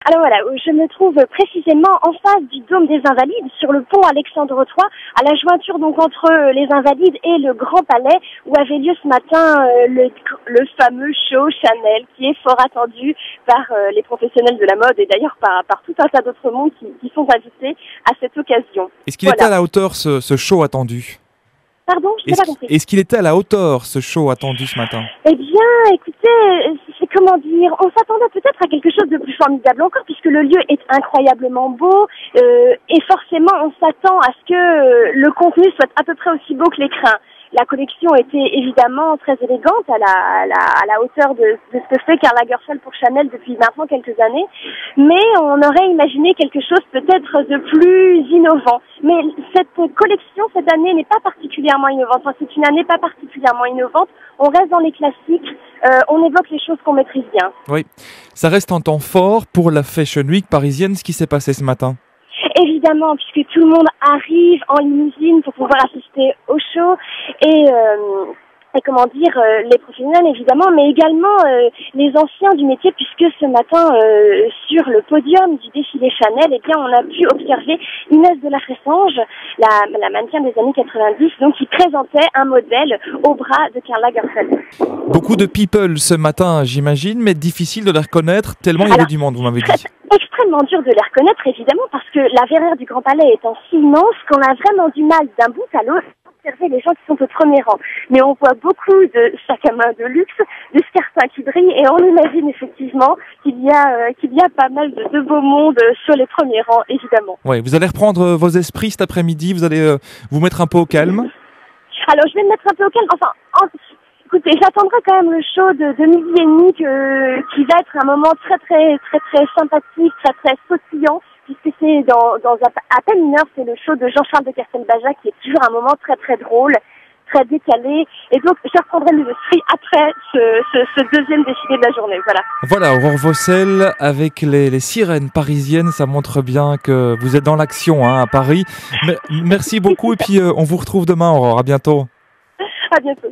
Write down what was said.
Alors voilà, je me trouve précisément en face du Dôme des Invalides, sur le pont Alexandre III, à la jointure donc entre les Invalides et le Grand Palais, où avait lieu ce matin le fameux show Chanel, qui est fort attendu par les professionnels de la mode et d'ailleurs par tout un tas d'autres mondes qui sont invités à cette occasion. Est-ce qu'il était à la hauteur ce show attendu? Pardon, je n'ai pas compris. Est-ce qu'il était à la hauteur ce show attendu ce matin? Eh bien, écoutez, c'est comment dire, on s'attendait peut-être à quelque chose de plus formidable encore, puisque le lieu est incroyablement beau, et forcément on s'attend à ce que le contenu soit à peu près aussi beau que l'écrin. La collection était évidemment très élégante à la hauteur de ce que fait Karl Lagerfeld pour Chanel depuis maintenant quelques années, mais on aurait imaginé quelque chose peut-être de plus innovant. Mais cette collection cette année n'est pas particulièrement innovante. Enfin, c'est une année pas particulièrement innovante. On reste dans les classiques, on évoque les choses qu'on maîtrise bien. Oui, ça reste un temps fort pour la Fashion Week parisienne, ce qui s'est passé ce matin. Évidemment, puisque tout le monde arrive en limousine pour pouvoir assister au show et comment dire, les professionnels évidemment, mais également les anciens du métier, puisque ce matin sur le podium du défilé Chanel, eh bien on a pu observer Inès de la Fressange, la mannequin des années 90, donc qui présentait un modèle au bras de Karl Lagerfeld. Beaucoup de people ce matin, j'imagine, mais difficile de les reconnaître tellement il y avait du monde, vous m'avez dit. Extrêmement dur de les reconnaître, évidemment, parce que la verrière du Grand Palais étant si immense qu'on a vraiment du mal d'un bout à l'autre à observer les gens qui sont au premier rang. Mais on voit beaucoup de sacs à main de luxe, des scarpins qui brillent, et on imagine effectivement qu'il y a pas mal de beau monde sur les premiers rangs, évidemment. Ouais, vous allez reprendre vos esprits cet après-midi, vous allez vous mettre un peu au calme. Alors, je vais me mettre un peu au calme. Enfin, écoutez, j'attendrai quand même le show de midi et demi qui va être un moment très sympathique, très sautillant, puisque c'est dans à peine une heure, c'est le show de Jean-Charles de Castelbajac qui est toujours un moment très drôle, très décalé. Et donc, je reprendrai mes esprits après ce deuxième défilé de la journée. Voilà, Aurore Vossel avec les sirènes parisiennes, ça montre bien que vous êtes dans l'action à Paris. Merci beaucoup et puis on vous retrouve demain, Aurore. À bientôt. À bientôt.